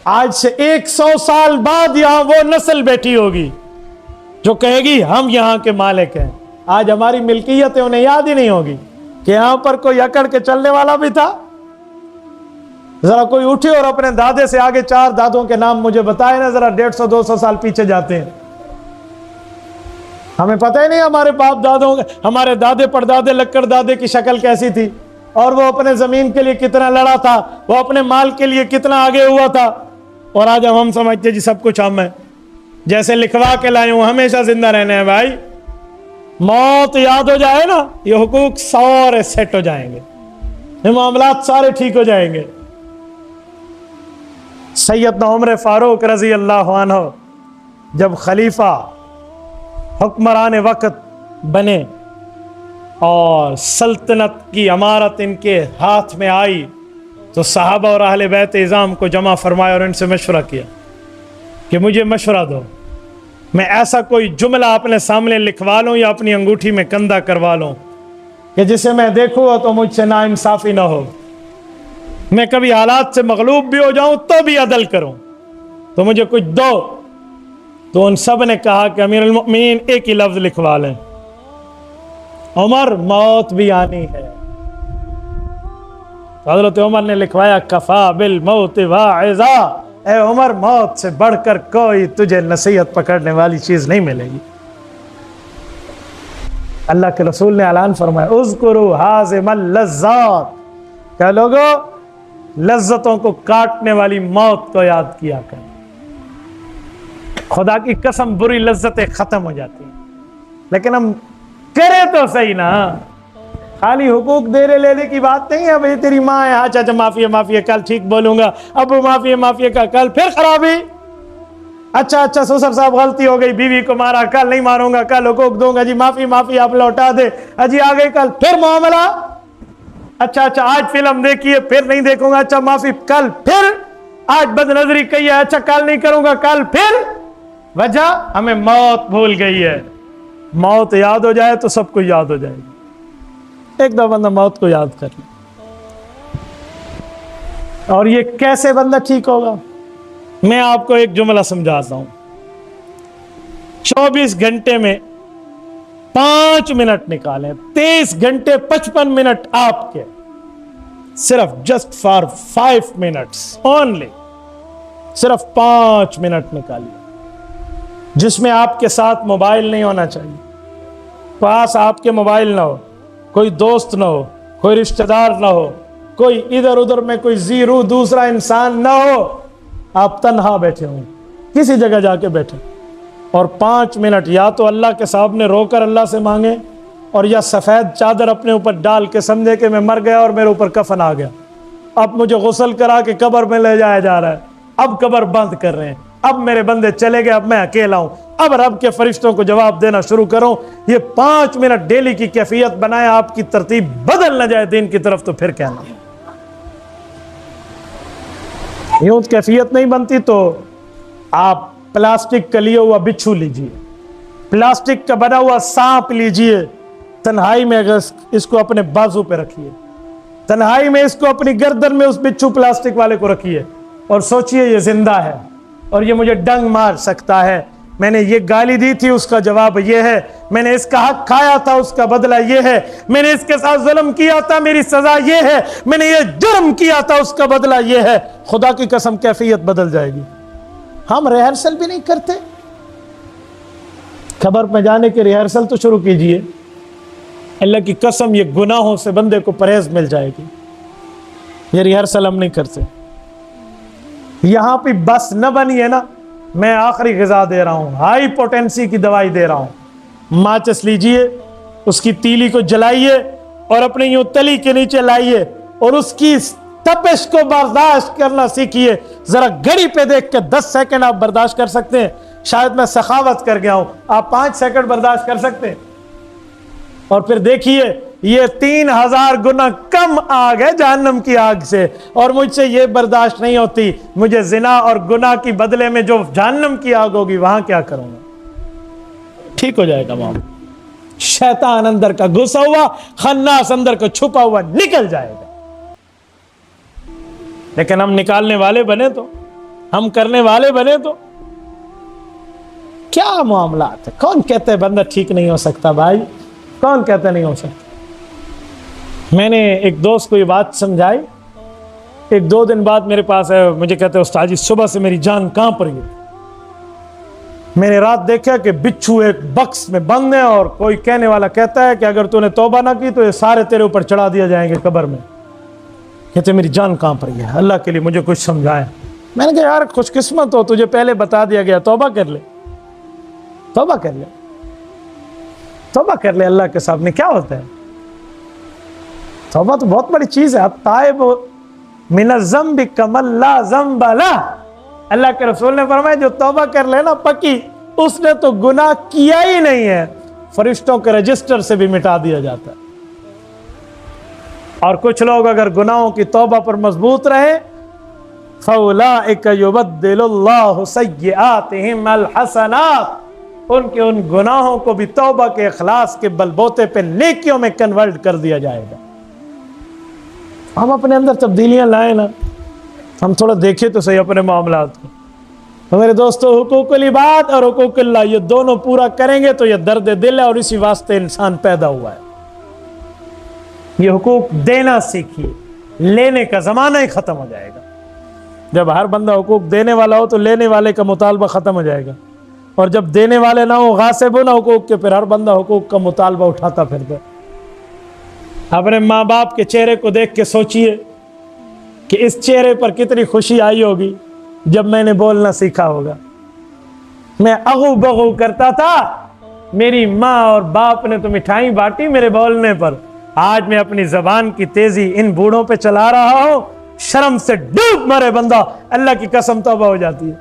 آج سے 100 سال بعد یہاں وہ نسل بیٹھی ہوگی جو کہے گی ہم یہاں کے مالک ہیں. آج ہماری ملکیتیں انہیں یاد ہی نہیں ہوگی کہ یہاں پر کوئی اکڑ کے چلنے والا بھی تھا. ذرا کوئی اٹھے اور اپنے دادے سے آگے 4 دادوں کے نام مجھے بتائے نا, ذرا 150-200 سال پیچھے جاتے ہیں. ہمیں پتہ ہی نہیں ہمارے باپ دادوں, ہمارے دادے پردادے لکڑ دادے کی شکل کیسی تھی, اور وہ اپنے زمین کے لیے کتنا لڑا تھا, وہ اپنے مال کے لیے کتنا آگے ہوا تھا. اور آج ہم سمجھتے جی سب کچھ ہم ہیں, جیسے لکھوا کے لائے ہوں ہمیشہ زندہ رہنے ہیں. بھائی موت یاد ہو جائے نا, یہ حقوق سارے سیٹ ہو جائیں گے, یہ معاملات سارے ٹھیک ہو جائیں گے. سیدنا عمر فاروق رضی اللہ عنہ جب خلیفہ حکمران وقت بنے اور سلطنت کی امارت ان کے ہاتھ میں آئی, تو صحابہ اور اہل بیت اعظام کو جمع فرمایا اور ان سے مشورہ کیا کہ مجھے مشورہ دو, میں ایسا کوئی جملہ اپنے سامنے لکھوا لوں یا اپنی انگوٹھی میں کندہ کروا لوں کہ جسے میں دیکھوں تو مجھ سے ناانصافی نہ ہو, میں کبھی حالات سے مغلوب بھی ہو جاؤں تو بھی عدل کروں, تو مجھے کچھ دو. تو ان سب نے کہا کہ امیر المؤمنین ایک ہی لفظ لکھوا لیں, عمر موت بھی آنی ہے. حضرت عمر نے لکھوایا کفا بالموت واعظا, اے عمر موت سے بڑھ کر کوئی تجھے نصیحت پکڑنے والی چیز نہیں ملے گی. اللہ کے رسول نے اعلان فرمایا اذکروا ہاضم اللذات, کہ لوگو لذتوں کو کاٹنے والی موت کو یاد کیا کریں. خدا کی قسم بری لذتیں ختم ہو جاتی ہیں, لیکن ہم کرے تو صحیح نا. خالی حقوق دے لینے کی بات نہیں ہے. بھئی تیری ماں ہے, اچھا اچھا معافی ہے معافی ہے, کل ٹھیک بولوں گا. ابو معافی ہے معافی ہے, کل پھر خرابی. اچھا اچھا سسر صاحب غلطی ہو گئی, بیوی کو مارا, کل نہیں ماروں گا, کل حقوق دوں گا, جی معافی معافی آپ لوٹا دے, اجی آ گئی, کل پھر معاملہ. اچھا اچھا آج فلم دیکھیے, پھر نہیں دیکھوں گا, اچھا معافی, کل پھر آج بد نظری کہی ہے, اچھا کل نہیں کروں گا, کل پھر. وجہ ہمیں موت بھول گئی ہے. موت یاد ہو جائے تو سب کو یاد ہو جائے گی. ایک دو بندہ موت کو یاد کر لے. اور یہ کیسے بندہ ٹھیک ہوگا؟ میں آپ کو ایک جملہ سمجھاتا ہوں. 24 گھنٹے میں 5 منٹ نکالیں, 23 گھنٹے 55 منٹ آپ کے, صرف جسٹ فار 5 منٹس اونلی, صرف 5 منٹ نکالیے, جس میں آپ کے ساتھ موبائل نہیں ہونا چاہیے, پاس آپ کے موبائل نہ ہو, کوئی دوست نہ ہو, کوئی رشتہ دار نہ ہو, کوئی ادھر ادھر میں کوئی زیرو دوسرا انسان نہ ہو, آپ تنہا بیٹھے ہوں, کسی جگہ جا کے بیٹھے, اور 5 منٹ یا تو اللہ کے سامنے رو کر اللہ سے مانگے, اور یا سفید چادر اپنے اوپر ڈال کے سمجھے کہ میں مر گیا اور میرے اوپر کفن آ گیا, اب مجھے غسل کرا کے قبر میں لے جایا جا رہا ہے, اب قبر بند کر رہے ہیں, اب میرے بندے چلے گئے, اب میں اکیلا ہوں, اب رب کے فرشتوں کو جواب دینا شروع کروں. یہ 5 منٹ ڈیلی کی کیفیت بنائے, آپ کی ترتیب بدل نہ جائے دین کی طرف, تو پھر کہنا. یوں کیفیت نہیں بنتی تو آپ پلاسٹک کا لیا ہوا بچھو لیجئے, پلاسٹک کا بنا ہوا سانپ لیجئے, تنہائی میں اگر اس کو اپنے بازو پہ رکھیے, تنہائی میں اس کو اپنی گردن میں اس بچھو پلاسٹک والے کو رکھیے, اور سوچئے یہ زندہ ہے اور یہ مجھے ڈنگ مار سکتا ہے, میں نے یہ گالی دی تھی اس کا جواب یہ ہے, میں نے اس کا حق کھایا تھا اس کا بدلہ یہ ہے, میں نے اس کے ساتھ ظلم کیا تھا میری سزا یہ ہے, میں نے یہ جرم کیا تھا اس کا بدلہ یہ ہے. خدا کی قسم کیفیت بدل جائے گی. ہم ریہرسل بھی نہیں کرتے. خبر میں جانے کے ریہرسل تو شروع کیجئے. اللہ کی قسم یہ گناہوں سے بندے کو پرہیز مل جائے گی. یہ ریہرسل ہم نہیں کرتے. یہاں پہ بس نہ بنی ہے نا, میں آخری غذا دے رہا ہوں, ہائی پوٹینسی کی دوائی دے رہا ہوں. ماچس لیجئے, اس کی تیلی کو جلائیے اور اپنے یوں تلی کے نیچے لائیے, اور اس کی تپش کو برداشت کرنا سیکھیے. ذرا گھڑی پہ دیکھ کے 10 سیکنڈ آپ برداشت کر سکتے ہیں. شاید میں سخاوت کر گیا ہوں, آپ 5 سیکنڈ برداشت کر سکتے ہیں. اور پھر دیکھیے یہ 3000 گنا کم آگ ہے جہنم کی آگ سے, اور مجھ سے یہ برداشت نہیں ہوتی. مجھے زنا اور گناہ کی بدلے میں جو جہنم کی آگ ہوگی وہاں کیا کروں گا؟ ٹھیک ہو جائے گا معاملہ. شیطان اندر کا گھسا ہوا, خناس اندر کا چھپا ہوا نکل جائے گا. لیکن ہم نکالنے والے بنے تو ہم کرنے والے بنے تو کیا معاملات ہے. کون کہتے ہیں بندہ ٹھیک نہیں ہو سکتا بھائی؟ کون کہتے نہیں ہو سکتا؟ میں نے ایک دوست کو یہ بات سمجھائی. ایک دو دن بعد میرے پاس ہے, مجھے کہتے ہیں استاد جی صبح سے میری جان کانپ رہی ہے. میں نے رات دیکھا کہ بچھو ایک بکس میں بند ہے, اور کوئی کہنے والا کہتا ہے کہ اگر تو نے توبہ نہ کی تو یہ سارے تیرے اوپر چڑھا دیا جائیں گے قبر میں. کہتے میری جان کانپ رہی ہے, اللہ کے لیے مجھے کچھ سمجھائے. میں نے کہا یار خوش قسمت ہو, تجھے پہلے بتا دیا گیا, توبہ کر لے, توبہ کر لے, توبہ کر لے اللہ کے سامنے. کیا ہوتا ہے توبہ؟ تو بہت بڑی چیز ہے. التائب من الذنب کمن لا ذنب لہ. اللہ کے رسول نے فرمایا جو توبہ کر لے نا پکی, اس نے تو گناہ کیا ہی نہیں ہے, فرشتوں کے رجسٹر سے بھی مٹا دیا جاتا ہے. اور کچھ لوگ اگر گناہوں کی توبہ پر مضبوط رہے, فَأُولَٰئِكَ يُبَدِّلُ اللَّهُ سَيِّئَاتِهِمْ الْحَسَنَاتِ, ان کے ان گناہوں کو بھی توبہ کے اخلاص کے بلبوتے پہ نیکیوں میں کنورٹ کر دیا جائے گا. ہم اپنے اندر تبدیلیاں لائیں نا, ہم تھوڑا دیکھیں تو صحیح اپنے معاملات کو. تو میرے دوستو, حقوق العباد اور حقوق اللہ یہ دونوں پورا کریں گے تو یہ درد دل ہے, اور اسی واسطے انسان پیدا ہوا ہے. یہ حقوق دینا سیکھیے, لینے کا زمانہ ہی ختم ہو جائے گا. جب ہر بندہ حقوق دینے والا ہو تو لینے والے کا مطالبہ ختم ہو جائے گا, اور جب دینے والے نہ ہو, غاصب ہو نا حقوق کے, پھر ہر بندہ حقوق کا مطالبہ اٹھاتا پھرتا. اپنے ماں باپ کے چہرے کو دیکھ کے سوچئے کہ اس چہرے پر کتنی خوشی آئی ہوگی جب میں نے بولنا سیکھا ہوگا. میں اغو بغو کرتا تھا, میری ماں اور باپ نے تو مٹھائی بانٹی میرے بولنے پر. آج میں اپنی زبان کی تیزی ان بوڑھوں پہ چلا رہا ہوں, شرم سے ڈوب مرے بندہ, اللہ کی قسم توبہ ہو جاتی ہے.